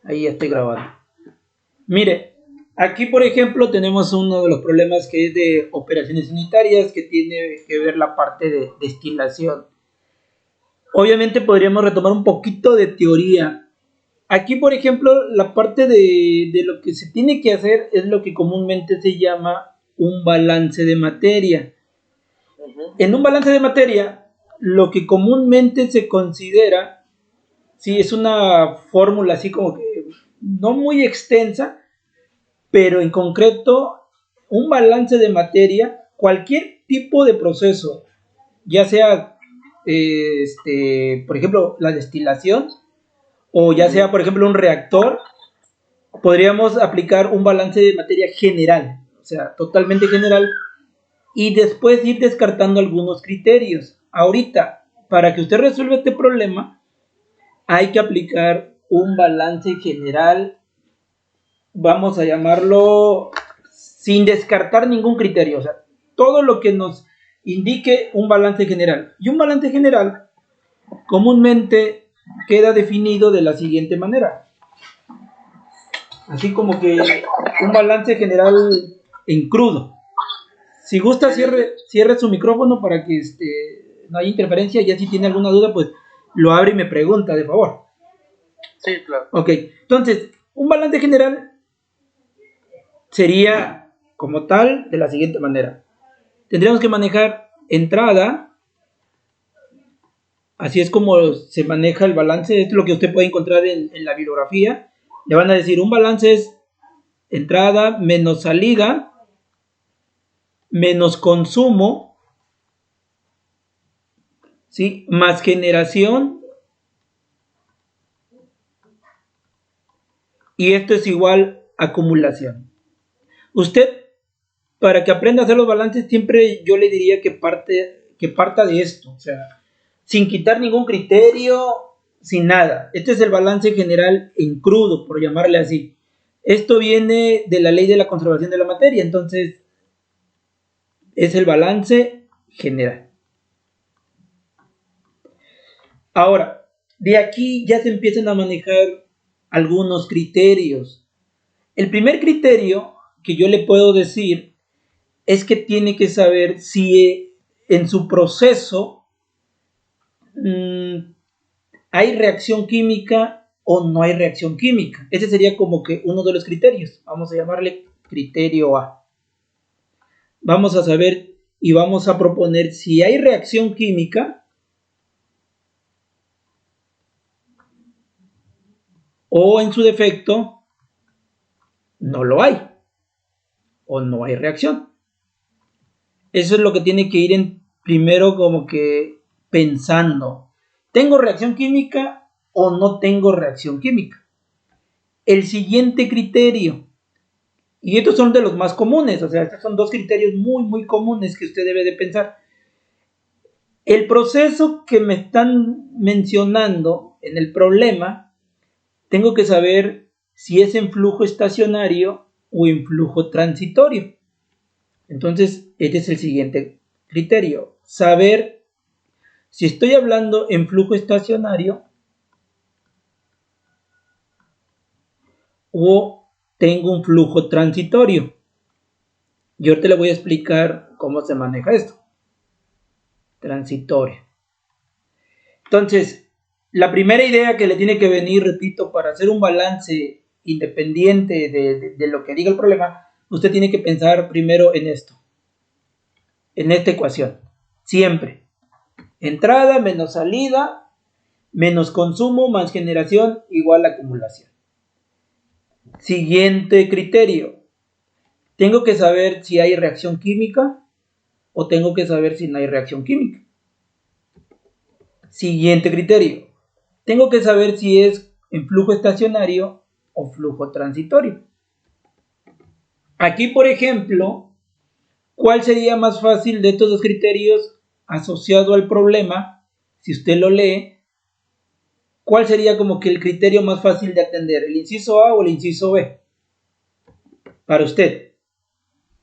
Ahí estoy grabando. Mire, aquí por ejemplo tenemos uno de los problemas que es de operaciones unitarias que tiene que ver la parte de destilación. Obviamente podríamos retomar un poquito de teoría. Aquí por ejemplo la parte de lo que se tiene que hacer es lo que comúnmente se llama un balance de materia. En un balance de materia, lo que comúnmente se considera, sí, es una fórmula así como que no muy extensa, pero en concreto, un balance de materia, cualquier tipo de proceso, ya sea, por ejemplo, la destilación, o ya sea, por ejemplo, un reactor, podríamos aplicar un balance de materia general, o sea, totalmente general, y después ir descartando algunos criterios. Ahorita, para que usted resuelva este problema, hay que aplicar un balance general, vamos a llamarlo sin descartar ningún criterio, o sea, todo lo que nos indique un balance general. Y un balance general comúnmente queda definido de la siguiente manera. Así como que un balance general en crudo. Si gusta, cierre su micrófono para que no haya interferencia. Ya si tiene alguna duda, pues lo abre y me pregunta, de favor. Sí, claro. Ok, entonces, un balance general sería como tal de la siguiente manera. Tendríamos que manejar entrada, así es como se maneja el balance. Esto es lo que usted puede encontrar en la bibliografía. Le van a decir, un balance es entrada menos salida menos consumo, ¿sí? Más generación, y esto es igual a acumulación. Usted, para que aprenda a hacer los balances, siempre yo le diría que parta de esto, o sea, sin quitar ningún criterio, sin nada. Este es el balance general en crudo, por llamarle así. Esto viene de la ley de la conservación de la materia, entonces es el balance general. Ahora, de aquí ya se empiezan a manejar algunos criterios. El primer criterio que yo le puedo decir es que tiene que saber si en su proceso hay reacción química o no hay reacción química. Ese sería como que uno de los criterios. Vamos a llamarle criterio A. Vamos a saber y vamos a proponer si hay reacción química o en su defecto no lo hay o no hay reacción. Eso es lo que tiene que ir primero como que pensando. ¿Tengo reacción química o no tengo reacción química? El siguiente criterio, y estos son de los más comunes, o sea, estos son dos criterios muy, muy comunes que usted debe de pensar. El proceso que me están mencionando en el problema, tengo que saber si es en flujo estacionario o en flujo transitorio. Entonces, este es el siguiente criterio. Saber si estoy hablando en flujo estacionario o tengo un flujo transitorio. Yo te le voy a explicar cómo se maneja esto. Transitorio. Entonces, la primera idea que le tiene que venir, repito, para hacer un balance independiente de lo que diga el problema, usted tiene que pensar primero en esto, en esta ecuación. Siempre. Entrada menos salida menos consumo más generación igual a acumulación. Siguiente criterio. Tengo que saber si hay reacción química o tengo que saber si no hay reacción química. Siguiente criterio. Tengo que saber si es en flujo estacionario o flujo transitorio. Aquí, por ejemplo, ¿cuál sería más fácil de estos dos criterios asociado al problema? Si usted lo lee, ¿cuál sería como que el criterio más fácil de atender? ¿El inciso A o el inciso B? Para usted.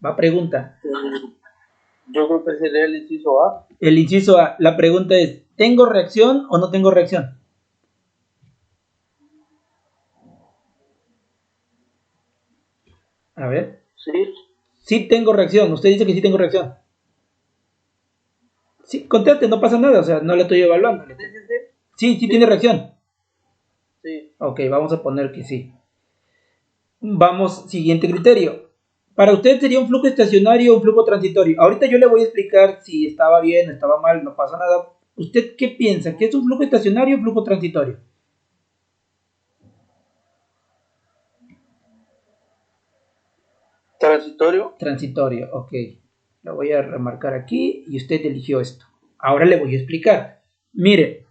Va pregunta. Yo creo que sería el inciso A. El inciso A. La pregunta es, ¿tengo reacción o no tengo reacción? A ver. Sí, Sí tengo reacción. Usted dice que sí tengo reacción. Sí, conteste, no pasa nada. O sea, no le estoy evaluando. sí, Sí tiene reacción. sí. Ok, vamos a poner que sí. Vamos, siguiente criterio. Para usted sería un flujo estacionario o un flujo transitorio. Ahorita yo le voy a explicar si estaba bien, estaba mal, no pasa nada. ¿Usted qué piensa? ¿Que es un flujo estacionario o flujo transitorio? Transitorio. Transitorio, ok. Lo voy a remarcar aquí y usted eligió esto. Ahora le voy a explicar. Mire,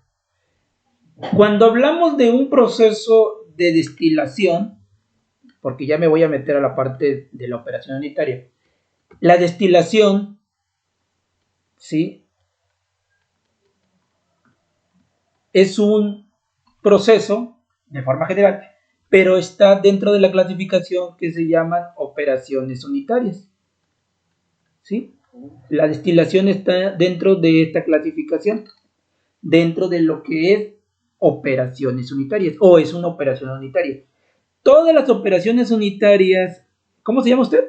cuando hablamos de un proceso de destilación, porque ya me voy a meter a la parte de la operación unitaria, la destilación, ¿sí? Es un proceso, de forma general, pero está dentro de la clasificación que se llaman operaciones unitarias, ¿sí? La destilación está dentro de esta clasificación, dentro de lo que es operaciones unitarias, o es una operación unitaria. Todas las operaciones unitarias, ¿cómo se llama usted?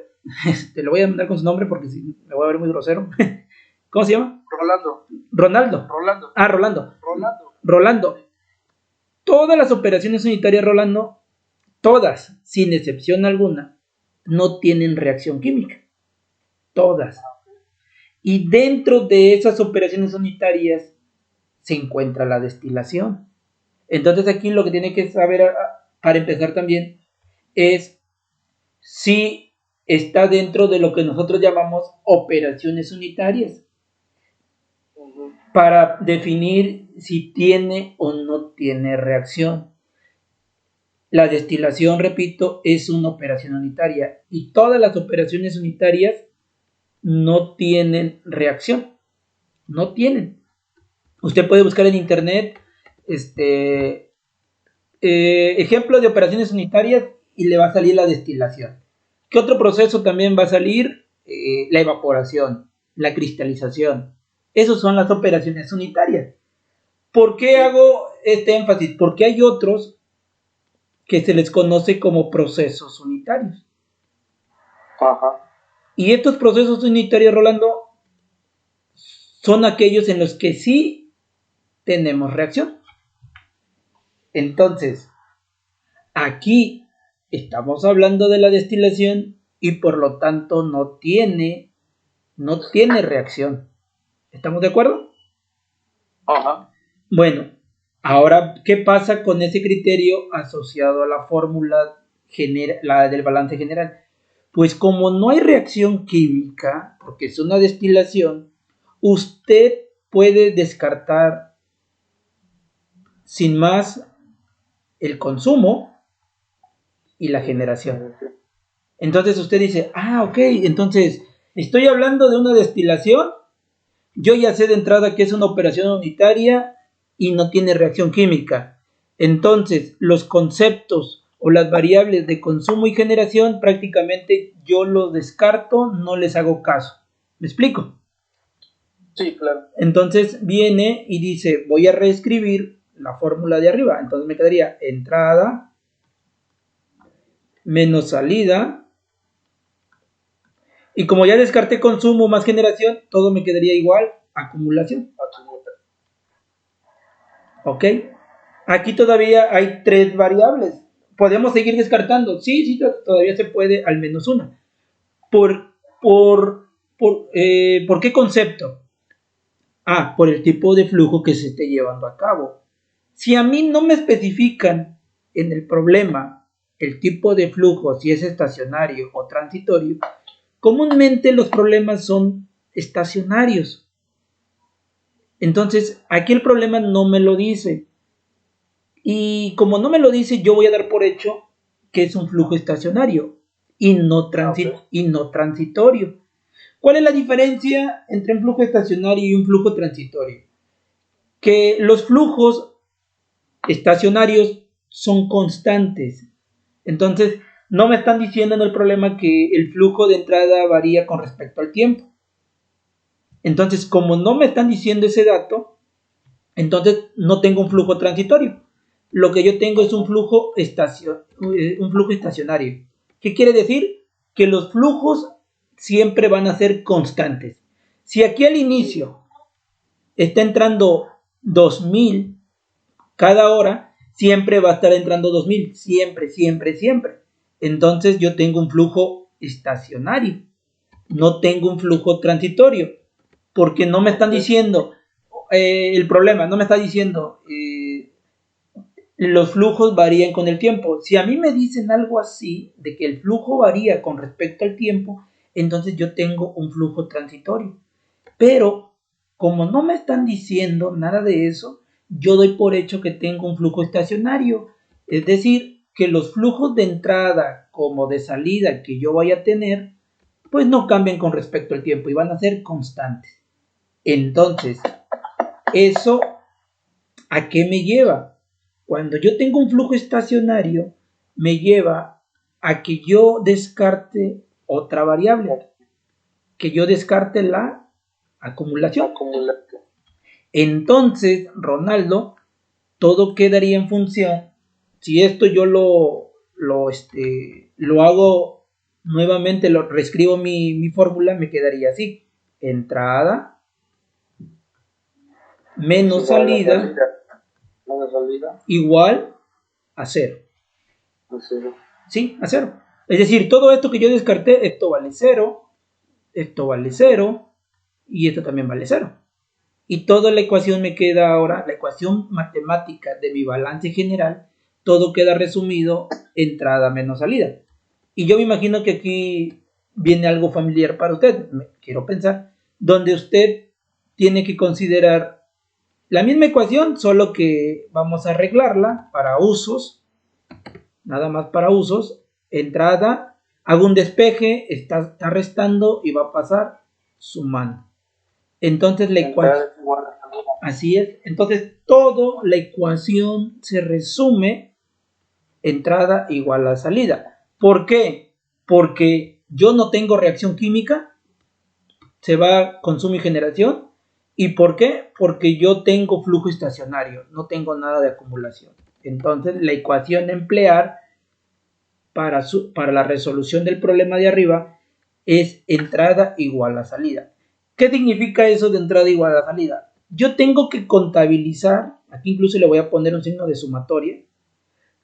Te lo voy a mandar con su nombre porque si me voy a ver muy grosero. ¿Cómo se llama? Rolando. Ronaldo. Rolando. Ah, Rolando. Rolando. Rolando. Todas las operaciones unitarias, Rolando, todas, sin excepción alguna, no tienen reacción química. Todas. Y dentro de esas operaciones unitarias se encuentra la destilación. Entonces aquí lo que tiene que saber para empezar también es si está dentro de lo que nosotros llamamos operaciones unitarias para definir si tiene o no tiene reacción. La destilación, repito, es una operación unitaria y todas las operaciones unitarias no tienen reacción, no tienen. Usted puede buscar en internet ejemplo de operaciones unitarias y le va a salir la destilación. ¿Qué otro proceso también va a salir? La evaporación, la cristalización. Esas son las operaciones unitarias. ¿Por qué hago este énfasis? Porque hay otros que se les conoce como procesos unitarios. Ajá. Y estos procesos unitarios, Rolando, son aquellos en los que sí tenemos reacción. Entonces, aquí estamos hablando de la destilación y por lo tanto no tiene reacción. ¿Estamos de acuerdo? Ajá. Bueno, ahora, ¿qué pasa con ese criterio asociado a la fórmula la del balance general? Pues como no hay reacción química, porque es una destilación, usted puede descartar sin más el consumo y la generación. Entonces usted dice, ok, entonces estoy hablando de una destilación, yo ya sé de entrada que es una operación unitaria y no tiene reacción química. Entonces los conceptos o las variables de consumo y generación prácticamente yo los descarto, no les hago caso. ¿Me explico? Sí, claro. Entonces viene y dice, voy a reescribir la fórmula de arriba. Entonces me quedaría entrada menos salida. Y como ya descarté consumo más generación, todo me quedaría igual, acumulación. ¿Ok? Aquí todavía hay 3 variables. ¿Podemos seguir descartando? Sí, todavía se puede, al menos una. ¿Por qué concepto? Por el tipo de flujo que se esté llevando a cabo. Si a mí no me especifican en el problema el tipo de flujo, si es estacionario o transitorio, comúnmente los problemas son estacionarios. Entonces, aquí el problema no me lo dice. Y como no me lo dice, yo voy a dar por hecho que es un flujo estacionario y no transitorio. ¿Cuál es la diferencia entre un flujo estacionario y un flujo transitorio? Que los flujos estacionarios son constantes. Entonces, no me están diciendo en el problema que el flujo de entrada varía con respecto al tiempo. Entonces, como no me están diciendo ese dato, entonces no tengo un flujo transitorio. Lo que yo tengo es un flujo estacionario. ¿Qué quiere decir? que los flujos siempre van a ser constantes. Si aquí al inicio está entrando 2000 cada hora, siempre va a estar entrando 2000, siempre, siempre, siempre. Entonces yo tengo un flujo estacionario, no tengo un flujo transitorio, porque no me están diciendo, el problema, no me está diciendo, los flujos varían con el tiempo. Si a mí me dicen algo así, de que el flujo varía con respecto al tiempo, entonces yo tengo un flujo transitorio. Pero como no me están diciendo nada de eso, yo doy por hecho que tengo un flujo estacionario. Es decir, que los flujos de entrada como de salida que yo vaya a tener, pues no cambian con respecto al tiempo y van a ser constantes. Entonces, ¿eso a qué me lleva? Cuando yo tengo un flujo estacionario, me lleva a que yo descarte otra variable, que yo descarte la acumulación. Entonces, Ronaldo, todo quedaría en función, si esto yo lo hago nuevamente, lo reescribo mi fórmula, me quedaría así: entrada menos salida igual a cero. ¿Sí? A cero. Es decir, todo esto que yo descarté, esto vale cero y esto también vale cero. Y toda la ecuación me queda ahora, la ecuación matemática de mi balance general, todo queda resumido: entrada menos salida. Y yo me imagino que aquí viene algo familiar para usted, quiero pensar, donde usted tiene que considerar la misma ecuación, solo que vamos a arreglarla para usos, nada más para usos. Entrada, hago un despeje, está restando y va a pasar sumando. Entonces la ecuación, así es, entonces toda la ecuación se resume: entrada igual a salida. ¿Por qué? Porque yo no tengo reacción química, se va consumo y generación. ¿Y por qué? Porque yo tengo flujo estacionario, no tengo nada de acumulación. Entonces la ecuación a emplear para la resolución del problema de arriba es entrada igual a salida. ¿Qué significa eso de entrada igual a salida? Yo tengo que contabilizar, aquí incluso le voy a poner un signo de sumatoria,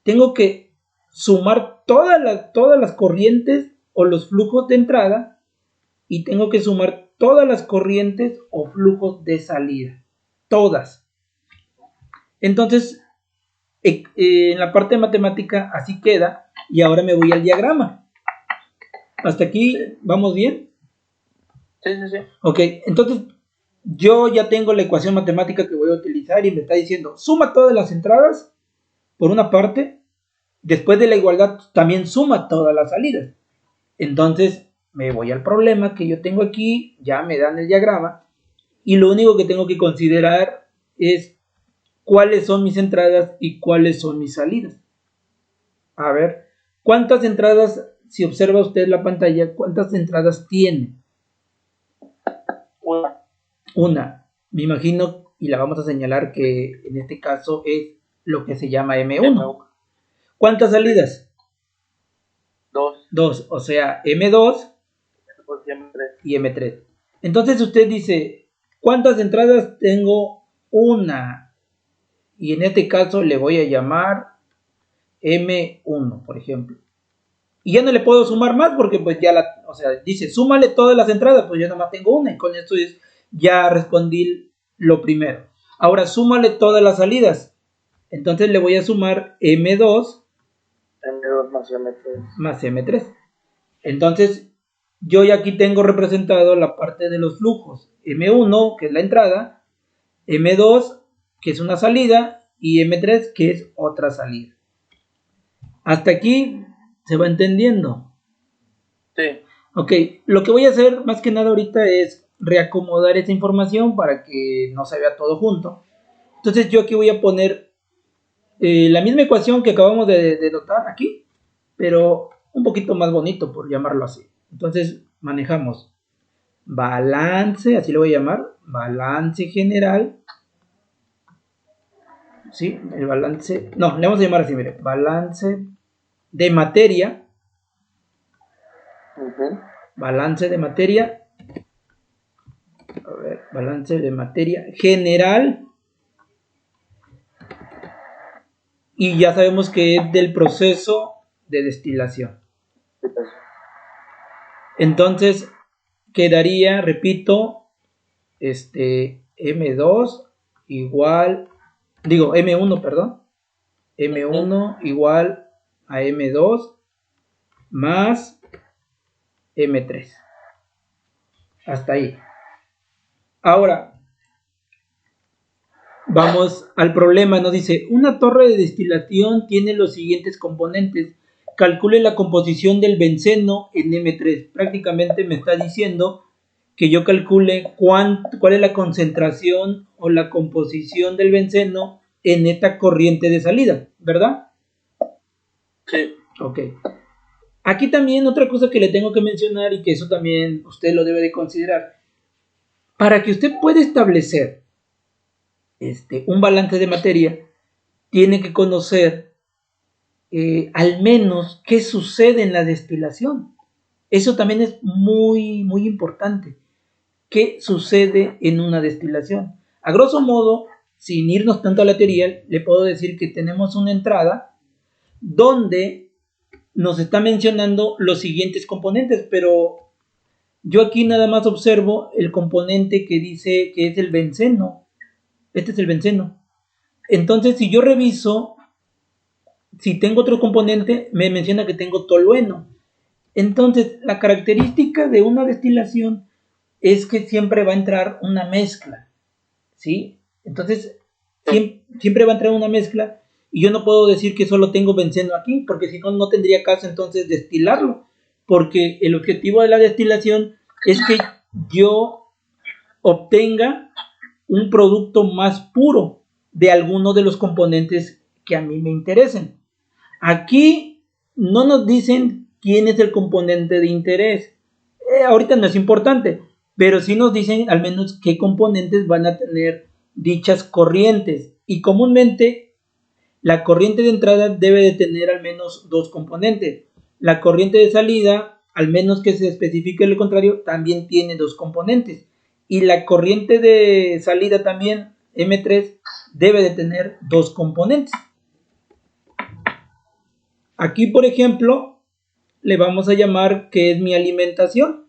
tengo que sumar todas las corrientes o los flujos de entrada y tengo que sumar todas las corrientes o flujos de salida. Todas. Entonces, en la parte de matemática así queda, y ahora me voy al diagrama. ¿Hasta aquí vamos bien? Sí. Ok, entonces yo ya tengo la ecuación matemática que voy a utilizar y me está diciendo: suma todas las entradas por una parte, después de la igualdad también suma todas las salidas. Entonces me voy al problema que yo tengo aquí, ya me dan el diagrama, y lo único que tengo que considerar es cuáles son mis entradas y cuáles son mis salidas. A ver, ¿cuántas entradas, si observa usted la pantalla, cuántas entradas tiene? Una. Me imagino, y la vamos a señalar, que en este caso es lo que se llama M1. ¿Cuántas salidas? Dos, o sea, M2 y M3. Entonces usted dice: ¿cuántas entradas tengo? Una. Y en este caso le voy a llamar M1, por ejemplo. Y ya no le puedo sumar más porque pues ya dice: súmale todas las entradas, pues yo nada más tengo una, y con esto ya respondí lo primero. Ahora súmale todas las salidas. Entonces le voy a sumar M2 más M3. Entonces yo ya aquí tengo representado la parte de los flujos: M1, que es la entrada, M2, que es una salida, y M3, que es otra salida. Hasta aquí se va entendiendo. Sí. Ok, lo que voy a hacer más que nada ahorita es reacomodar esta información para que no se vea todo junto. Entonces yo aquí voy a poner la misma ecuación que acabamos de notar aquí, pero un poquito más bonito, por llamarlo así. Entonces manejamos balance, así lo voy a llamar, balance general. ¿Sí? El balance, no, le vamos a llamar así, mire, balance de materia Balance de materia. A ver, balance de materia general. Y ya sabemos que es del proceso de destilación. Entonces, quedaría, repito, M2 igual, M1, perdón. M1 igual a M2 más M3. Hasta ahí. Ahora, vamos al problema. Nos dice, una torre de destilación tiene los siguientes componentes. Calcule la composición del benceno en M3. Prácticamente me está diciendo que yo calcule cuál es la concentración o la composición del benceno en esta corriente de salida, ¿verdad? Sí. Ok. Aquí también otra cosa que le tengo que mencionar y que eso también usted lo debe de considerar. Para que usted pueda establecer un balance de materia, tiene que conocer al menos qué sucede en la destilación. Eso también es muy, muy importante. ¿Qué sucede en una destilación? A grosso modo, sin irnos tanto a la teoría, le puedo decir que tenemos una entrada donde nos está mencionando los siguientes componentes, pero yo aquí nada más observo el componente que dice que es el benceno. Este es el benceno. Entonces, si yo reviso, si tengo otro componente, me menciona que tengo tolueno. Entonces, la característica de una destilación es que siempre va a entrar una mezcla, ¿sí? Entonces, siempre va a entrar una mezcla y yo no puedo decir que solo tengo benceno aquí, porque si no, no tendría caso entonces destilarlo, porque el objetivo de la destilación es que yo obtenga un producto más puro de alguno de los componentes que a mí me interesen. Aquí no nos dicen quién es el componente de interés. Ahorita no es importante, pero sí nos dicen al menos qué componentes van a tener dichas corrientes. Y comúnmente la corriente de entrada debe de tener al menos dos componentes. La corriente de salida, al menos que se especifique lo contrario, también tiene dos componentes. Y la corriente de salida también, M3, debe de tener dos componentes. Aquí, por ejemplo, le vamos a llamar que es mi alimentación.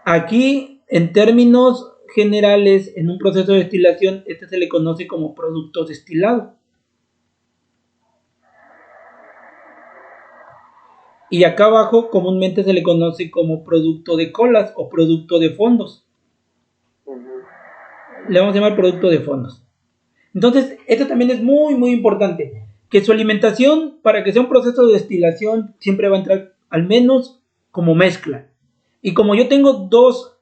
Aquí, en términos generales, en un proceso de destilación, este se le conoce como producto destilado. Y acá abajo comúnmente se le conoce como producto de colas o producto de fondos. Le vamos a llamar producto de fondos. Entonces, esto también es muy, muy importante. Que su alimentación, para que sea un proceso de destilación, siempre va a entrar al menos como mezcla. Y como yo tengo dos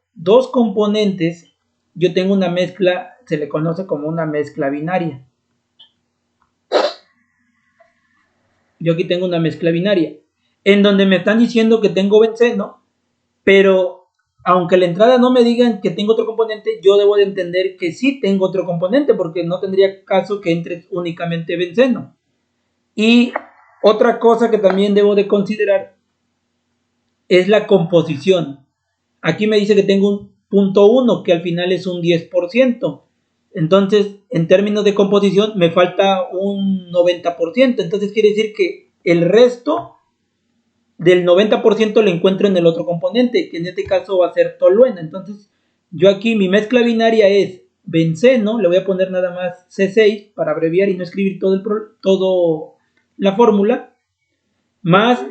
componentes, yo tengo una mezcla, se le conoce como una mezcla binaria. Yo aquí tengo una mezcla binaria, en donde me están diciendo que tengo benceno, pero aunque la entrada no me digan que tengo otro componente, yo debo de entender que sí tengo otro componente, porque no tendría caso que entre únicamente benceno. Y otra cosa que también debo de considerar es la composición. Aquí me dice que tengo un 0.1, que al final es un 10%. Entonces, en términos de composición, me falta un 90%. Entonces, quiere decir que el resto del 90% lo encuentro en el otro componente, que en este caso va a ser tolueno. Entonces, yo aquí mi mezcla binaria es benceno, le voy a poner nada más C6 para abreviar y no escribir todo la fórmula, más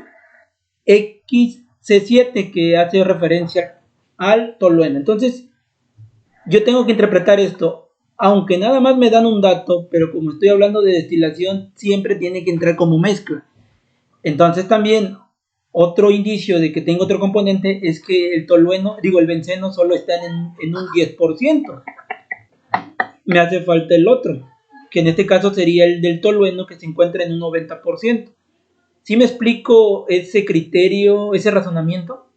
XC7, que hace referencia al tolueno. Entonces, yo tengo que interpretar esto, aunque nada más me dan un dato, pero como estoy hablando de destilación, siempre tiene que entrar como mezcla. Entonces también otro indicio de que tengo otro componente es que el benceno solo está en un 10%. Me hace falta el otro, que en este caso sería el del tolueno, que se encuentra en un 90%. ¿Sí me explico ese criterio, ese razonamiento?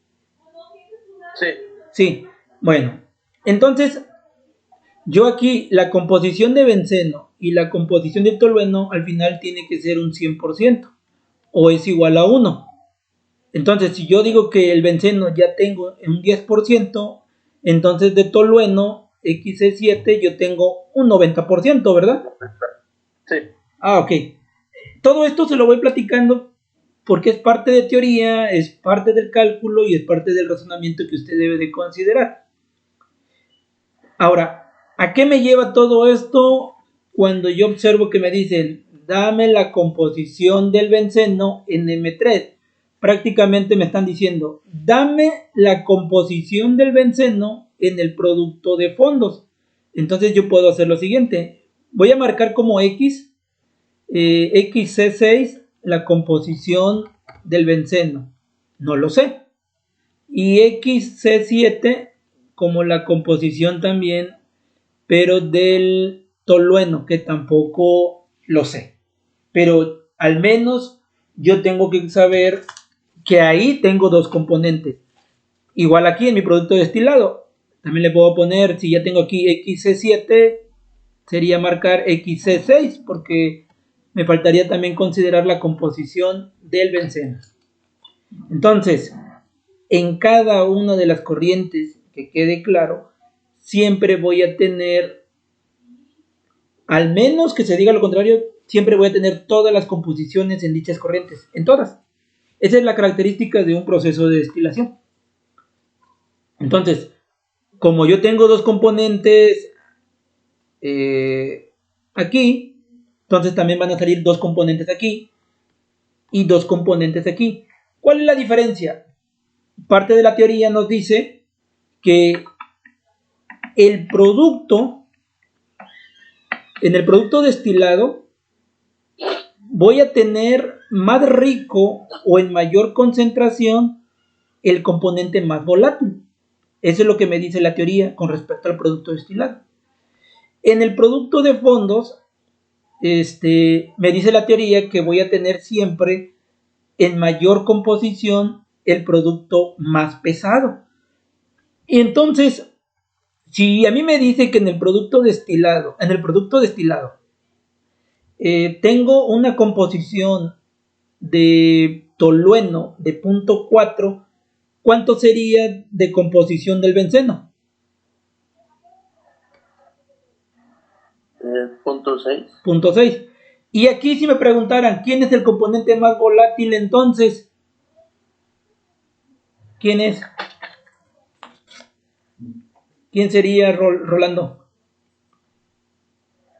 Sí. Sí, bueno, entonces yo aquí la composición de benceno y la composición del tolueno al final tiene que ser un 100% o es igual a 1. Entonces, si yo digo que el benceno ya tengo un 10%, entonces de tolueno XC7 yo tengo un 90%, ¿verdad? Sí. Ah, ok. Todo esto se lo voy platicando porque es parte de teoría, es parte del cálculo y es parte del razonamiento que usted debe de considerar. Ahora, ¿a qué me lleva todo esto cuando yo observo que me dicen, dame la composición del benceno en M3? Prácticamente me están diciendo, dame la composición del benceno en el producto de fondos. Entonces yo puedo hacer lo siguiente, voy a marcar como X, XC6, la composición del benceno, no lo sé, y XC7 como la composición también, pero del tolueno, que tampoco lo sé. Pero al menos yo tengo que saber que ahí tengo dos componentes. Igual aquí en mi producto destilado, también le puedo poner, si ya tengo aquí XC7, sería marcar XC6, porque me faltaría también considerar la composición del benceno. Entonces, en cada una de las corrientes, que quede claro, siempre voy a tener, al menos que se diga lo contrario, siempre voy a tener todas las composiciones en dichas corrientes, en todas. Esa es la característica de un proceso de destilación. Entonces, como yo tengo dos componentes aquí, entonces también van a salir dos componentes aquí y dos componentes aquí. ¿Cuál es la diferencia? Parte de la teoría nos dice que el producto, en el producto destilado, voy a tener más rico o en mayor concentración el componente más volátil. Eso es lo que me dice la teoría con respecto al producto destilado. En el producto de fondos, me dice la teoría que voy a tener siempre en mayor composición el producto más pesado. Y entonces, si a mí me dice que en el producto destilado, tengo una composición de tolueno de 0.4, ¿cuánto sería de composición del benceno? 0.6. 0.6. Y aquí si me preguntaran, ¿quién es el componente más volátil entonces? ¿Quién es? ¿Quién sería, Rolando?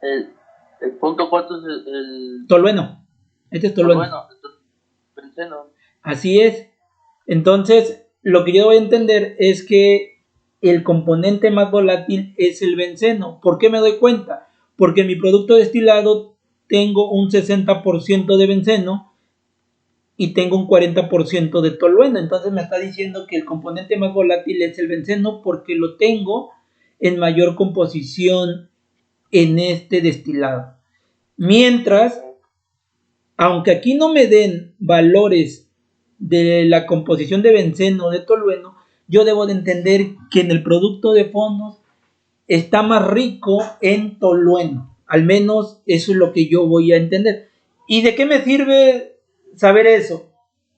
El 0.4 es el tolueno. Este es tolueno. Benceno. Así es. Entonces, lo que yo voy a entender es que el componente más volátil es el benceno. ¿Por qué me doy cuenta? Porque en mi producto destilado tengo un 60% de benceno y tengo un 40% de tolueno. Entonces me está diciendo que el componente más volátil es el benceno porque lo tengo en mayor composición en este destilado. Mientras, aunque aquí no me den valores de la composición de benceno o de tolueno, yo debo de entender que en el producto de fondos está más rico en tolueno. Al menos eso es lo que yo voy a entender. ¿Y de qué me sirve saber eso?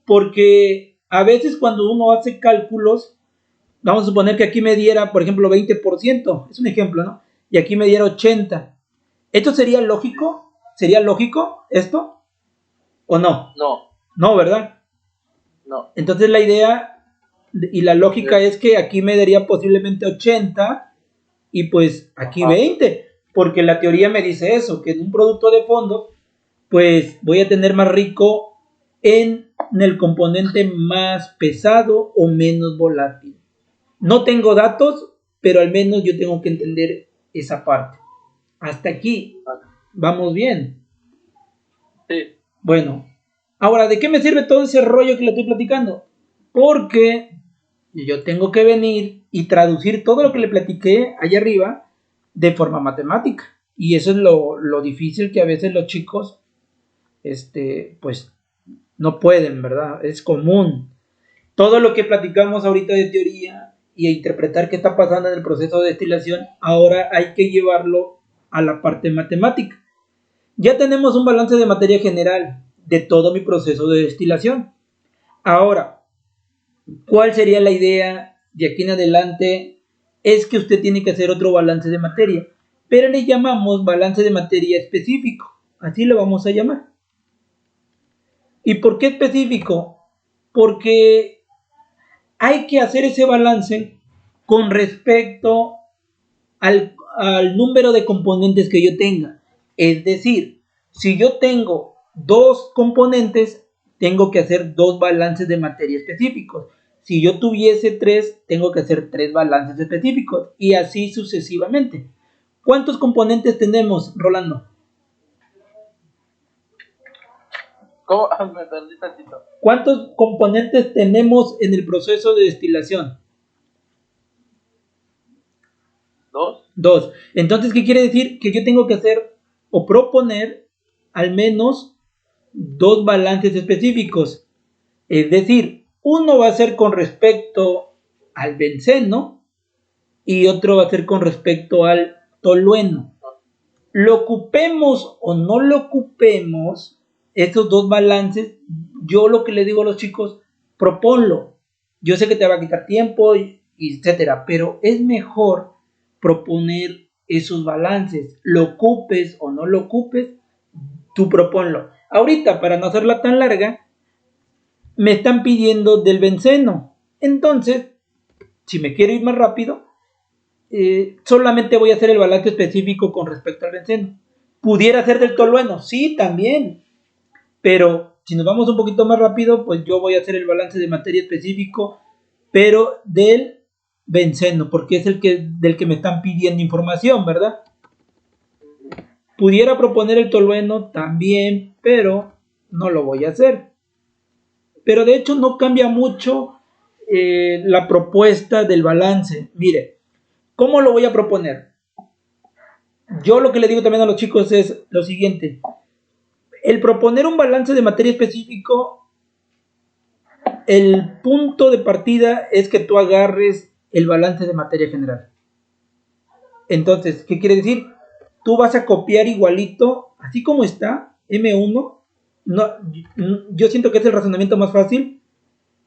Porque a veces cuando uno hace cálculos, vamos a suponer que aquí me diera, por ejemplo, 20%, es un ejemplo, ¿no? Y aquí me diera 80%. ¿Esto sería lógico? ¿Sería lógico esto? ¿O no? No. No, ¿verdad? No. Entonces la idea y la lógica es que aquí me daría posiblemente 80 y pues aquí 20, porque la teoría me dice eso, que en un producto de fondo pues voy a tener más rico en el componente más pesado o menos volátil. No tengo datos, pero al menos yo tengo que entender esa parte. Hasta aquí vamos bien. Sí. Bueno, ahora, ¿de qué me sirve todo ese rollo que le estoy platicando? Porque yo tengo que venir y traducir todo lo que le platiqué allá arriba de forma matemática. Y eso es lo difícil que a veces los chicos, pues, no pueden, ¿verdad? Es común. Todo lo que platicamos ahorita de teoría y a interpretar qué está pasando en el proceso de destilación, ahora hay que llevarlo a la parte matemática. Ya tenemos un balance de materia general de todo mi proceso de destilación. Ahora, ¿Cuál sería la idea de aquí en adelante? Es que usted tiene que hacer otro balance de materia, pero le llamamos balance de materia específico, así lo vamos a llamar. ¿Y por qué específico? Porque hay que hacer ese balance con respecto al número de componentes que yo tenga. Es decir, si yo tengo 2 componentes, tengo que hacer 2 balances de materia específicos. Si yo tuviese 3, tengo que hacer 3 balances específicos. Y así sucesivamente. ¿Cuántos componentes tenemos, Rolando? ¿Cómo? Me perdí tantito. ¿Cuántos componentes tenemos en el proceso de destilación? 2. 2. Entonces, ¿qué quiere decir? Que yo tengo que hacer o proponer al menos 2 balances específicos. Es decir, uno va a ser con respecto al benceno y otro va a ser con respecto al tolueno. Lo ocupemos o no lo ocupemos, estos 2 balances, yo lo que le digo a los chicos, proponlo. Yo sé que te va a quitar tiempo, etcétera, pero es mejor proponer esos balances. Lo ocupes o no lo ocupes, tú proponlo. Ahorita, para no hacerla tan larga, me están pidiendo del benceno. Entonces, si me quiero ir más rápido, solamente voy a hacer el balance específico con respecto al benceno. ¿Pudiera ser del tolueno? Sí, también. Pero si nos vamos un poquito más rápido, pues yo voy a hacer el balance de materia específico, pero del benceno, porque es del que me están pidiendo información, ¿verdad? Pudiera proponer el tolueno también, pero no lo voy a hacer. Pero de hecho no cambia mucho la propuesta del balance. Mire, ¿cómo lo voy a proponer? Yo lo que le digo también a los chicos es lo siguiente. El proponer un balance de materia específico, el punto de partida es que tú agarres el balance de materia general. Entonces, ¿qué quiere decir? Tú vas a copiar igualito, así como está, M1. No, yo siento que es el razonamiento más fácil.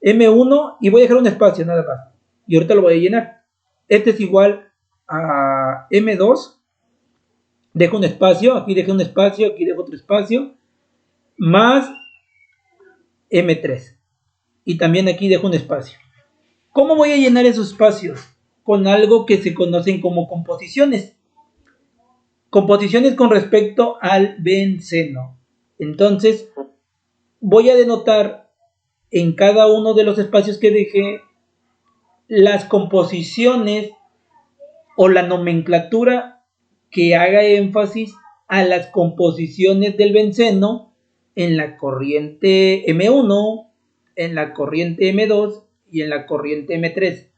M1 y voy a dejar un espacio nada más. Y ahorita lo voy a llenar. Este es igual a M2. Dejo un espacio, aquí dejo un espacio, aquí dejo otro espacio. Más M3. Y también aquí dejo un espacio. ¿Cómo voy a llenar esos espacios? Con algo que se conocen como composiciones. Composiciones con respecto al benceno. Entonces, voy a denotar en cada uno de los espacios que dejé las composiciones o la nomenclatura que haga énfasis a las composiciones del benceno en la corriente M1, en la corriente M2 y en la corriente M3.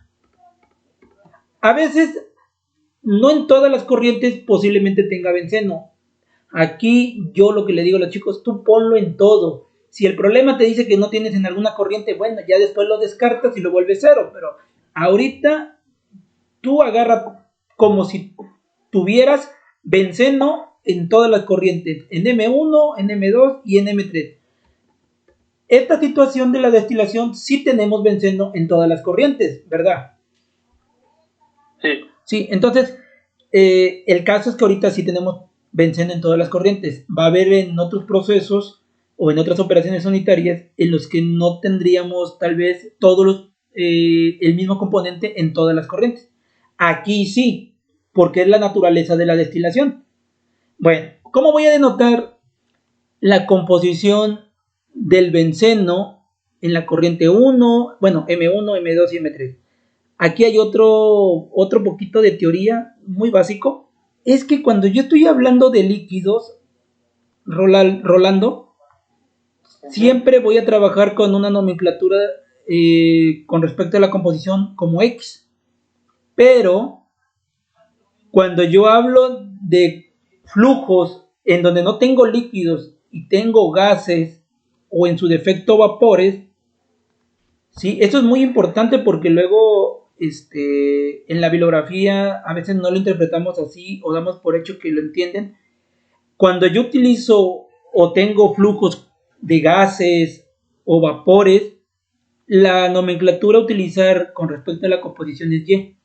A veces, no en todas las corrientes posiblemente tenga benceno. Aquí yo lo que le digo a los chicos, tú ponlo en todo. Si el problema te dice que no tienes en alguna corriente, bueno, ya después lo descartas y lo vuelves cero, pero ahorita tú agarra como si tuvieras benceno en todas las corrientes, en M1, en M2 y en M3. Esta situación de la destilación sí tenemos benceno en todas las corrientes, ¿verdad? Sí. Sí, entonces el caso es que ahorita sí tenemos benceno en todas las corrientes. Va a haber en otros procesos o en otras operaciones unitarias en los que no tendríamos tal vez el mismo componente en todas las corrientes. Aquí sí, porque es la naturaleza de la destilación. Bueno, ¿cómo voy a denotar la composición del benceno en la corriente 1, bueno, M1, M2 y M3? Aquí hay otro poquito de teoría muy básico. Es que cuando yo estoy hablando de líquidos, Rolando, siempre voy a trabajar con una nomenclatura con respecto a la composición como X. Pero cuando yo hablo de flujos en donde no tengo líquidos y tengo gases o en su defecto vapores, ¿sí? Esto es muy importante porque luego en la bibliografía a veces no lo interpretamos así o damos por hecho que lo entienden. Cuando yo utilizo o tengo flujos de gases o vapores, La nomenclatura a utilizar con respecto a la composición es Y.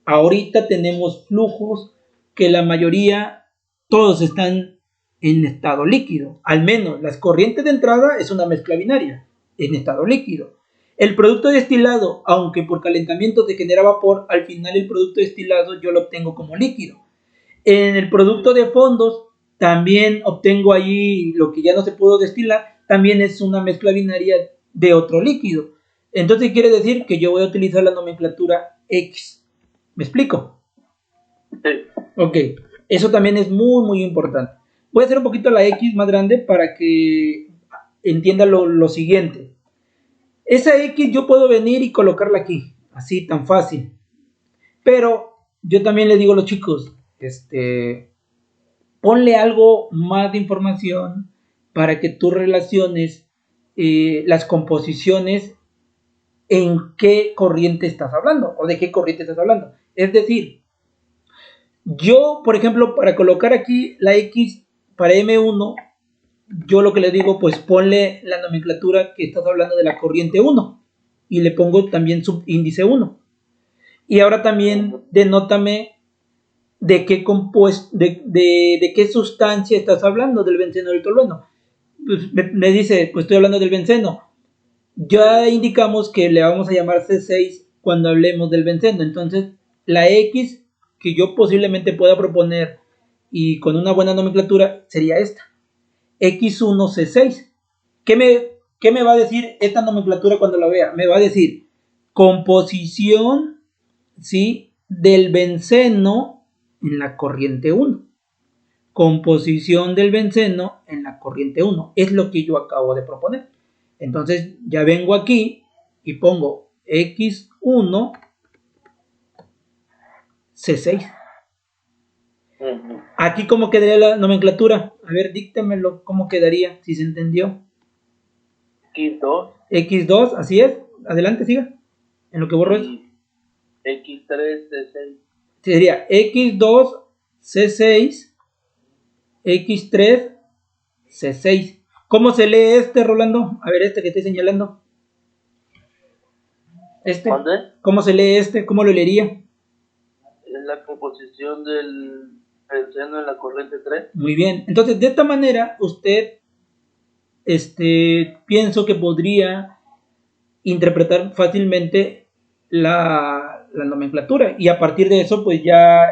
Ahorita tenemos flujos que la mayoría, todos están en estado líquido. Al menos las corrientes de entrada es una mezcla binaria en estado líquido. El producto destilado, aunque por calentamiento se genera vapor, al final el producto destilado yo lo obtengo como líquido. En el producto de fondos también obtengo ahí lo que ya no se pudo destilar, también es una mezcla binaria de otro líquido. Entonces quiere decir que yo voy a utilizar la nomenclatura X. ¿Me explico? Sí. Ok, eso también es muy importante. Voy a hacer un poquito la X más grande para que entienda lo siguiente. Esa X yo puedo venir y colocarla aquí, así tan fácil. Pero yo también le digo a los chicos, ponle algo más de información para que tú relaciones las composiciones en qué corriente estás hablando o de qué corriente estás hablando. Es decir, yo, por ejemplo, para colocar aquí la X para M1, yo lo que le digo, pues ponle la nomenclatura que estás hablando de la corriente 1 y le pongo también subíndice 1. Y ahora también denótame de qué de qué sustancia estás hablando, del benceno o del tolueno. Pues me dice, pues estoy hablando del benceno. Ya indicamos que le vamos a llamar C6 cuando hablemos del benceno. Entonces, la X que yo posiblemente pueda proponer y con una buena nomenclatura sería esta. X1C6. ¿Qué me va a decir esta nomenclatura cuando la vea? Me va a decir composición, ¿sí?, del benceno en la corriente 1. Composición del benceno en la corriente 1. Es lo que yo acabo de proponer. Entonces ya vengo aquí y pongo X1 C6. Aquí, ¿cómo quedaría la nomenclatura? A ver, díctamelo, ¿cómo quedaría? Si se entendió. X2. X2, así es. Adelante, siga. En lo que borro eso. X3 C6. Sería X2 C6, X3 C6. ¿Cómo se lee este, Rolando? A ver, este que estoy señalando. ¿Dónde? ¿Cómo se lee este? ¿Cómo lo leería? Es la composición del benceno en la corriente 3. Muy bien. Entonces, de esta manera, usted, pienso que podría interpretar fácilmente la nomenclatura y a partir de eso, pues ya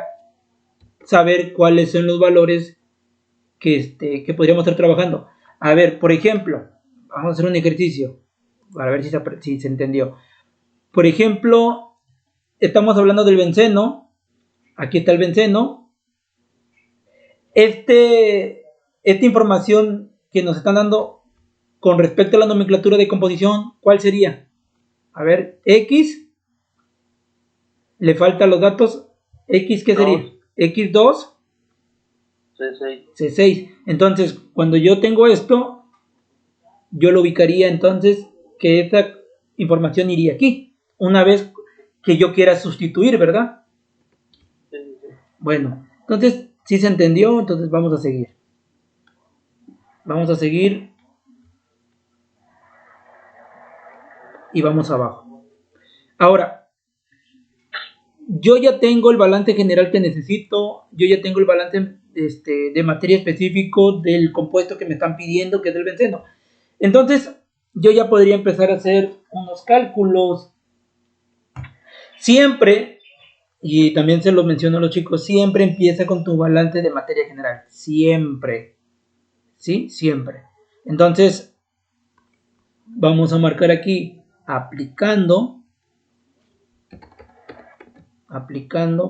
saber cuáles son los valores que podríamos estar trabajando. A ver, por ejemplo, vamos a hacer un ejercicio para ver si se entendió. Por ejemplo, estamos hablando del benceno. Aquí está el benceno. Esta información que nos están dando con respecto a la nomenclatura de composición, ¿cuál sería? A ver, X. Le faltan los datos. X, ¿qué sería? X2 C6. C6. Entonces, cuando yo tengo esto, yo lo ubicaría entonces que esta información iría aquí. Una vez que yo quiera sustituir, ¿verdad? Sí. Bueno, entonces, si se entendió, entonces vamos a seguir. Vamos a seguir. Y vamos abajo. Ahora, yo ya tengo el balance general que necesito. Yo ya tengo el balance de materia específico del compuesto que me están pidiendo, que es el benceno. Entonces, yo ya podría empezar a hacer unos cálculos. Siempre, y también se lo menciono a los chicos, siempre empieza con tu balance de materia general. Siempre. ¿Sí? Siempre. Entonces, vamos a marcar aquí aplicando,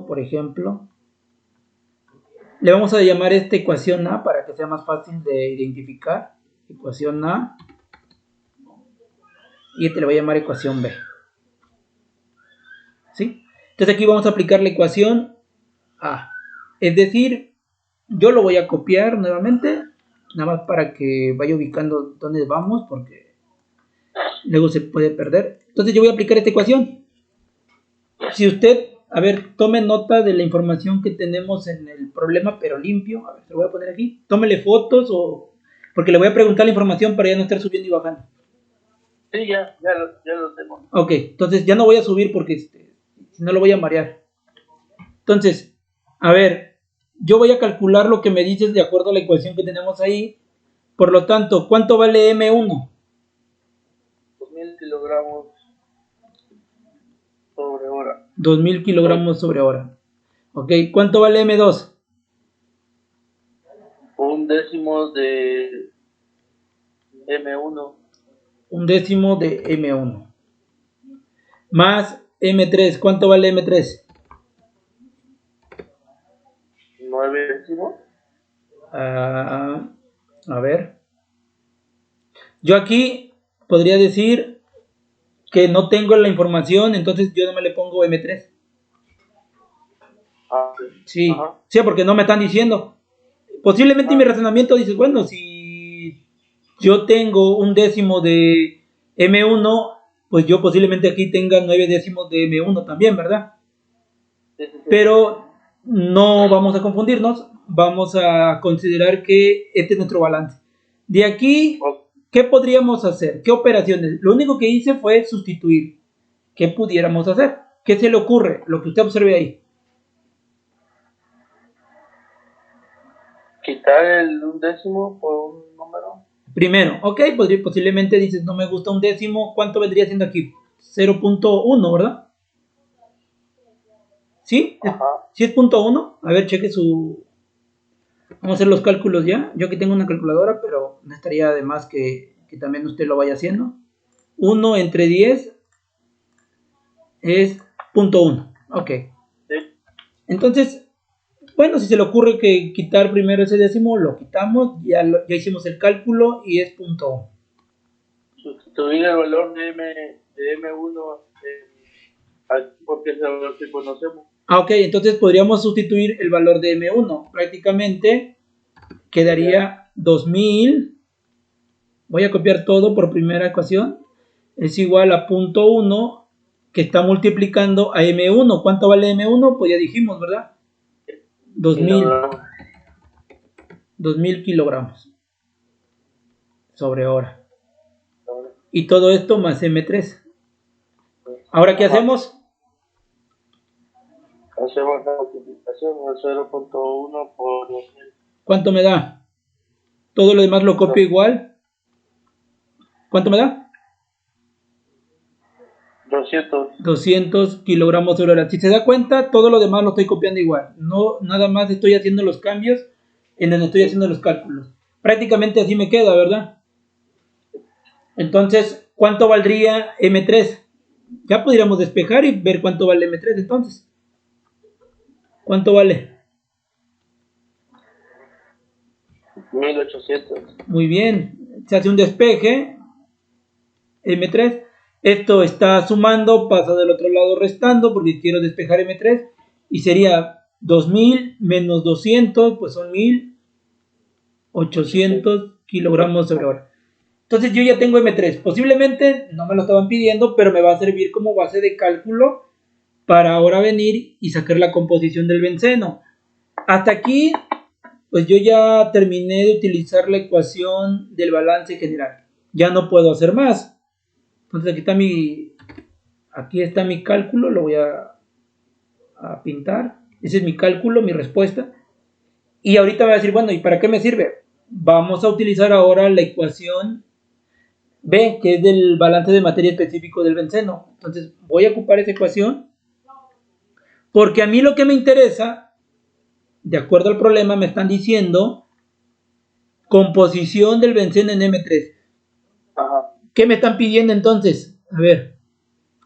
por ejemplo, le vamos a llamar esta ecuación A para que sea más fácil de identificar. Ecuación A. Y este le voy a llamar ecuación B. ¿Sí? Entonces aquí vamos a aplicar la ecuación A. Es decir, yo lo voy a copiar nuevamente, nada más para que vaya ubicando dónde vamos, porque luego se puede perder. Entonces yo voy a aplicar esta ecuación. Si usted, a ver, tome nota de la información que tenemos en el problema, pero limpio. A ver, se lo voy a poner aquí. Tómele fotos porque le voy a preguntar la información para ya no estar subiendo y bajando. Sí, ya lo tengo. Ok, entonces ya no voy a subir porque si no lo voy a marear. Entonces, a ver, yo voy a calcular lo que me dices de acuerdo a la ecuación que tenemos ahí. Por lo tanto, ¿cuánto vale M1? 2000 kilogramos sobre hora. 2000 kilogramos sobre hora. Ok, ¿cuánto vale M2? Un décimo de M1. Un décimo de M1. Más M3, ¿cuánto vale M3? 9 décimos. A ver. Yo aquí podría decir que no tengo la información, entonces yo no me le pongo M3. Sí, Ajá. sí, porque no me están diciendo. Posiblemente mi razonamiento dice, bueno, si yo tengo un décimo de M1, pues yo posiblemente aquí tenga 9 décimos de M1 también, ¿verdad? Sí. Pero no vamos a confundirnos, vamos a considerar que este es nuestro balance. De aquí, ¿qué podríamos hacer? ¿Qué operaciones? Lo único que hice fue sustituir. ¿Qué pudiéramos hacer? ¿Qué se le ocurre? Lo que usted observe ahí. Quitar un décimo por un número. Primero, ok, posiblemente dices, no me gusta un décimo, ¿cuánto vendría siendo aquí? 0.1, ¿verdad? ¿Sí? Ajá. ¿Sí es punto 1? A ver, cheque su... Vamos a hacer los cálculos ya. Yo aquí tengo una calculadora, pero no estaría de más que también usted lo vaya haciendo. 1 entre 10 es punto 1. Ok. Sí. Entonces, bueno, si se le ocurre que quitar primero ese décimo, lo quitamos. Ya hicimos el cálculo y es punto 1. Sustituir el valor de M1 porque es lo que conocemos. Ok, entonces podríamos sustituir el valor de M1. Prácticamente quedaría 2000. Voy a copiar todo por primera ecuación. Es igual a punto 1 que está multiplicando a M1. ¿Cuánto vale M1? Pues ya dijimos, ¿verdad? 2000 kilogramos sobre hora. Y todo esto más M3. ¿Ahora qué hacemos? Hacemos la multiplicación del 0.1 por 2000. ¿Cuánto me da? Todo lo demás lo copio igual. ¿Cuánto me da? 200 kilogramos sobre hora. Si se da cuenta, todo lo demás lo estoy copiando igual. No, nada más estoy haciendo los cambios en donde estoy haciendo los cálculos. Prácticamente así me queda, ¿verdad? Entonces, ¿cuánto valdría M3? Ya podríamos despejar y ver cuánto vale M3 entonces. ¿Cuánto vale? 1800. Muy bien. Se hace un despeje. M3. Esto está sumando, pasa del otro lado restando porque quiero despejar M3. Y sería 2000 menos 200, pues son 1800 kilogramos sobre hora. Entonces yo ya tengo M3. Posiblemente no me lo estaban pidiendo, pero me va a servir como base de cálculo para ahora venir y sacar la composición del benceno. Hasta aquí, pues yo ya terminé de utilizar la ecuación del balance general. Ya no puedo hacer más. Entonces aquí está mi cálculo, lo voy a pintar. Ese es mi cálculo, mi respuesta. Y ahorita me va a decir, bueno, ¿y para qué me sirve? Vamos a utilizar ahora la ecuación B, que es del balance de materia específico del benceno. Entonces voy a ocupar esa ecuación porque a mí lo que me interesa, de acuerdo al problema, me están diciendo composición del benceno en M3. Ajá. ¿Qué me están pidiendo entonces? A ver,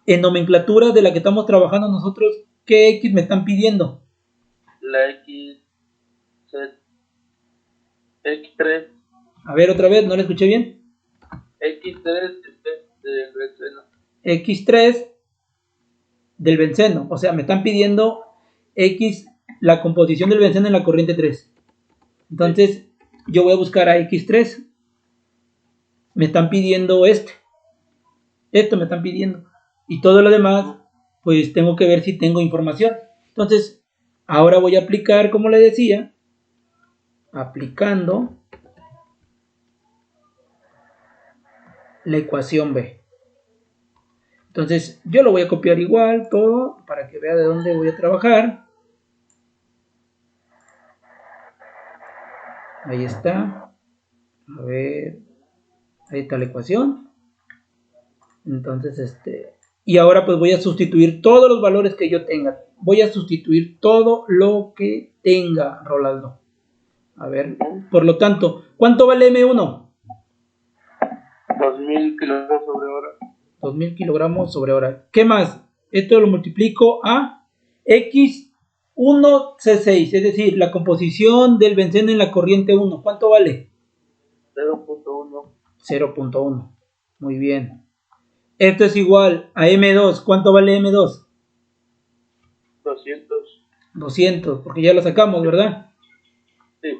en nomenclatura de la que estamos trabajando nosotros, ¿qué X me están pidiendo? La X3. A ver, otra vez, no le escuché bien. X3 del benceno. X3 del benceno. O sea, me están pidiendo X, la composición del benceno en la corriente 3. Entonces, yo voy a buscar a X3. Me están pidiendo esto me están pidiendo. Y todo lo demás, pues tengo que ver si tengo información. Entonces, ahora voy a aplicar, como le decía, aplicando la ecuación B. Entonces yo lo voy a copiar igual todo para que vea de dónde voy a trabajar. Ahí está. A ver, ahí está la ecuación. Entonces, y ahora pues voy a sustituir todos los valores que yo tenga. Voy a sustituir todo lo que tenga, Rolando. A ver, por lo tanto, ¿cuánto vale M1? 2000 kilogramos sobre hora. 2000 kilogramos sobre hora. ¿Qué más? Esto lo multiplico a X1C6, es decir, la composición del benceno en la corriente 1. ¿Cuánto vale? 0.1. 0.1. Muy bien. Esto es igual a M2. ¿Cuánto vale M2? 200. 200, porque ya lo sacamos, ¿verdad? Sí.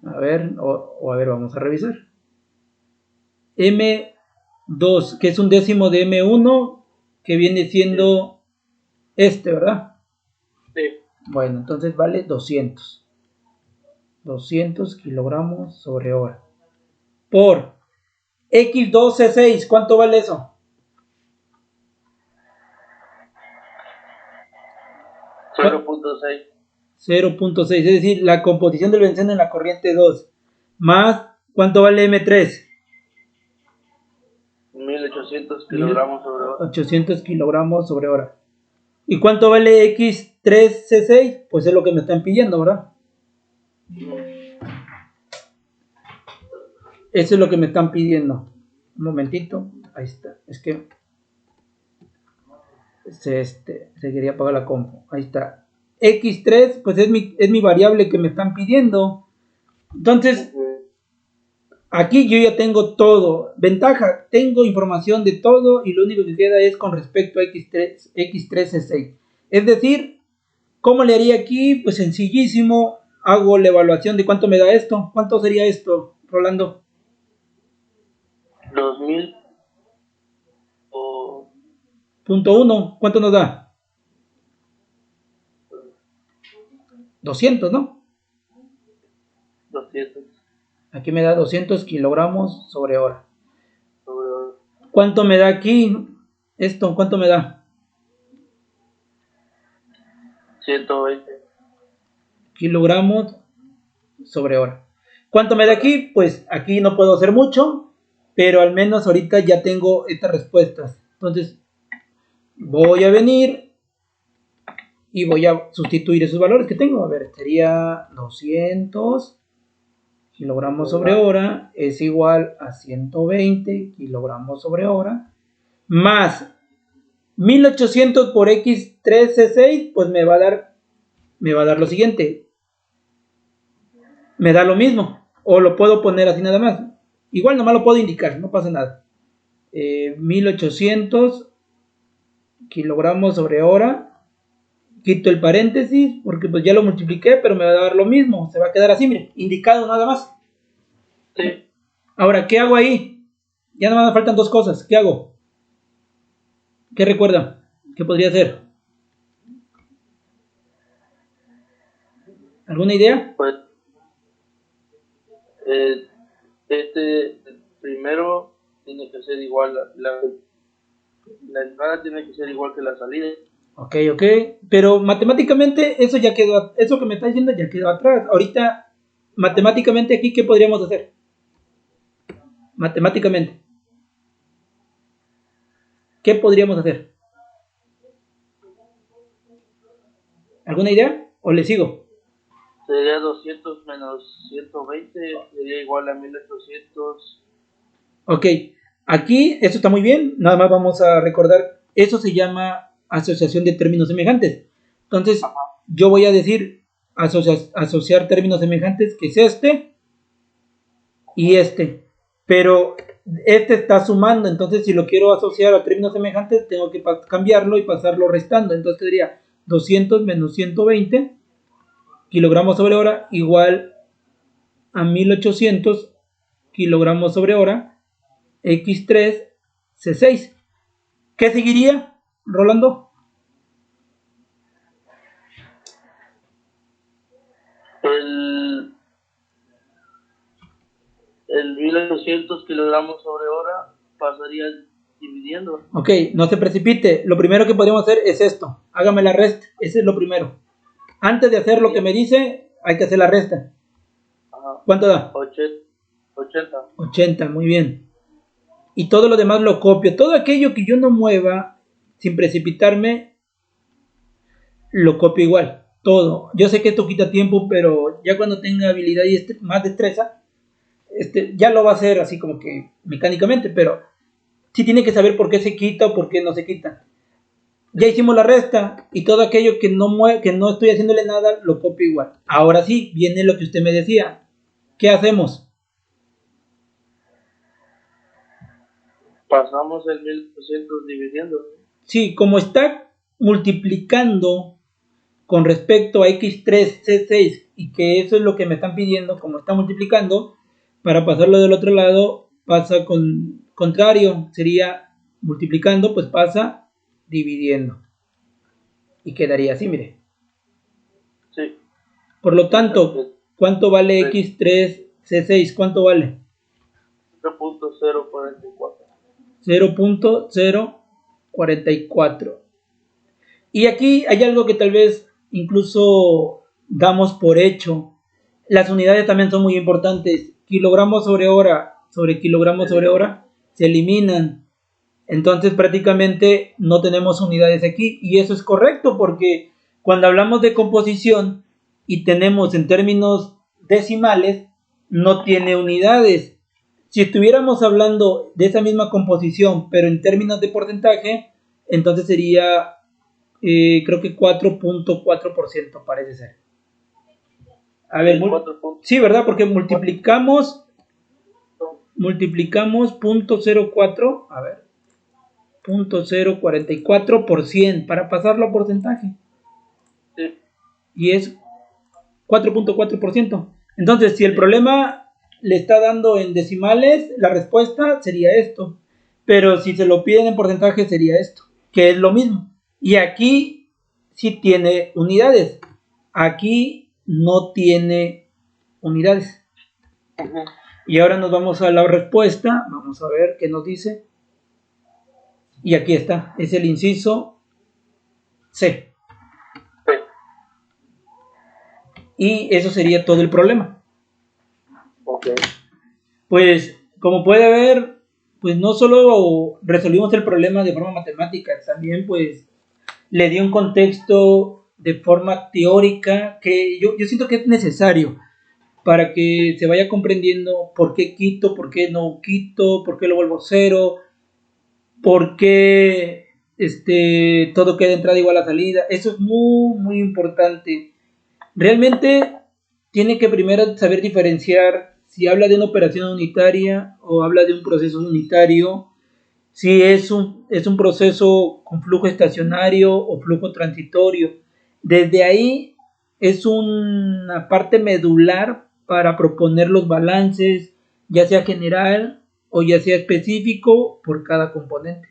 A ver, a ver, vamos a revisar. M2, que es un décimo de M1, que viene siendo ¿verdad? Sí. Bueno, entonces vale 200. 200 kilogramos sobre hora. Por X2C6, ¿cuánto vale eso? 0.6. 0.6, es decir, la composición del benceno en la corriente 2. Más, ¿cuánto vale M3? 1800 kilogramos sobre hora. 800 kilogramos sobre hora. ¿Y cuánto vale X3C6? Pues es lo que me están pidiendo, ¿verdad? Eso es lo que me están pidiendo. Un momentito. Ahí está. Es que se quería apagar la compu. Ahí está. X3, pues es mi variable que me están pidiendo. Entonces, aquí yo ya tengo todo. Ventaja, tengo información de todo y lo único que queda es con respecto a X3C6. Es decir, ¿cómo le haría aquí? Pues sencillísimo. Hago la evaluación de cuánto me da esto. ¿Cuánto sería esto, Rolando? 2000 o Punto 1. ¿Cuánto nos da? 200, ¿no? 200 Aquí me da 200 kilogramos sobre hora. sobre hora. ¿Cuánto me da aquí? Esto, ¿cuánto me da? 120 Kilogramos sobre hora. ¿Cuánto me da aquí? Pues aquí no puedo hacer mucho, pero al menos ahorita ya tengo estas respuestas. Entonces, voy a venir y voy a sustituir esos valores que tengo. A ver, sería 200 kilogramos sobre hora es igual a 120 kilogramos sobre hora más 1800 por X3C6, pues me va a dar lo siguiente. Me da lo mismo. O lo puedo poner así nada más. Igual nomás lo puedo indicar, no pasa nada. 1800 kilogramos sobre hora. Quito el paréntesis porque pues ya lo multipliqué, pero me va a dar lo mismo. Se va a quedar así, mire, indicado nada más. Sí. Ahora, ¿qué hago ahí? Ya nada más me faltan dos cosas. ¿Qué hago? ¿Qué recuerdan? ¿Qué podría hacer? ¿Alguna idea? Pues primero tiene que ser igual la entrada tiene que ser igual que la salida. Ok, pero matemáticamente eso ya quedó, eso que me está diciendo ya quedó atrás. Ahorita, matemáticamente aquí, ¿qué podríamos hacer? Matemáticamente. ¿Qué podríamos hacer? ¿Alguna idea? ¿O le sigo? Sería 200 menos 120, sería igual a 1800. Ok, aquí esto está muy bien. Nada más vamos a recordar, eso se llama asociación de términos semejantes. Entonces, yo voy a decir asociar términos semejantes, que es este y este. Pero este está sumando, entonces si lo quiero asociar a términos semejantes, tengo que cambiarlo y pasarlo restando. Entonces tendría 200 menos 120 kilogramos sobre hora igual a 1800 kilogramos sobre hora X3C6. ¿Qué seguiría, Rolando? El 1800 kilogramos sobre hora pasaría dividiendo. Ok, no se precipite. Lo primero que podríamos hacer es esto. Hágame la resta. Ese es lo primero. Antes de hacer lo que me dice, hay que hacer la resta. Ajá. ¿Cuánto da? 80. 80, muy bien. Y todo lo demás lo copio. Todo aquello que yo no mueva sin precipitarme, lo copio igual. Todo. Yo sé que esto quita tiempo, pero ya cuando tenga habilidad y más destreza, ya lo va a hacer así como que mecánicamente, pero sí tiene que saber por qué se quita o por qué no se quita. Ya hicimos la resta y todo aquello que no estoy haciéndole nada, lo copio igual. Ahora sí, viene lo que usted me decía. ¿Qué hacemos? Pasamos el 1200 dividiendo. Sí, como está multiplicando con respecto a X3, C6 y que eso es lo que me están pidiendo, como está multiplicando, para pasarlo del otro lado pasa con contrario, sería multiplicando, pues pasa dividiendo. Y quedaría así, mire. Sí. Por lo tanto, ¿cuánto vale X3, C6? ¿Cuánto vale? 0.044. 0.044. Y aquí hay algo que tal vez incluso damos por hecho. Las unidades también son muy importantes. Kilogramos sobre hora sobre kilogramos sobre hora se eliminan. Entonces prácticamente no tenemos unidades aquí. Y eso es correcto porque cuando hablamos de composición y tenemos en términos decimales, no tiene unidades. Si estuviéramos hablando de esa misma composición, pero en términos de porcentaje, entonces sería creo que 4.4% parece ser. A ver, sí, ¿verdad? Porque multiplicamos 0.04, a ver, 0.044% para pasarlo a porcentaje. Sí. Y es 4.4%. Entonces, si el problema le está dando en decimales, la respuesta sería esto. Pero si se lo piden en porcentaje, sería esto, que es lo mismo. Y aquí sí tiene unidades. Aquí no tiene unidades. Uh-huh. Y ahora nos vamos a la respuesta. Vamos a ver qué nos dice. Y aquí está. Es el inciso C. Y eso sería todo el problema. Okay. Pues, como puede ver, pues no solo resolvimos el problema de forma matemática, también pues le di un contexto de forma teórica que yo siento que es necesario para que se vaya comprendiendo por qué quito, por qué no quito, por qué lo vuelvo cero, por qué todo queda entrada igual a salida. Eso es muy, muy importante. Realmente tiene que primero saber diferenciar si habla de una operación unitaria o habla de un proceso unitario, si es un proceso con flujo estacionario o flujo transitorio. Desde ahí es una parte medular para proponer los balances, ya sea general o ya sea específico por cada componente.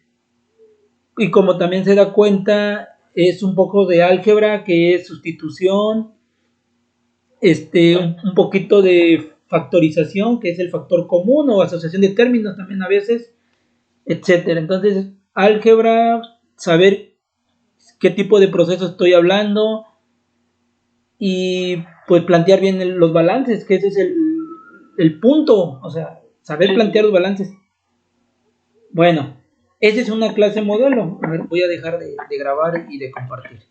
Y como también se da cuenta, es un poco de álgebra, que es sustitución, un poquito de factorización, que es el factor común, o asociación de términos también a veces, etcétera. Entonces, álgebra, saber qué tipo de proceso estoy hablando y pues plantear bien los balances, que ese es el punto, o sea, saber plantear los balances. Bueno, esa es una clase modelo. A ver, voy a dejar de grabar y de compartir.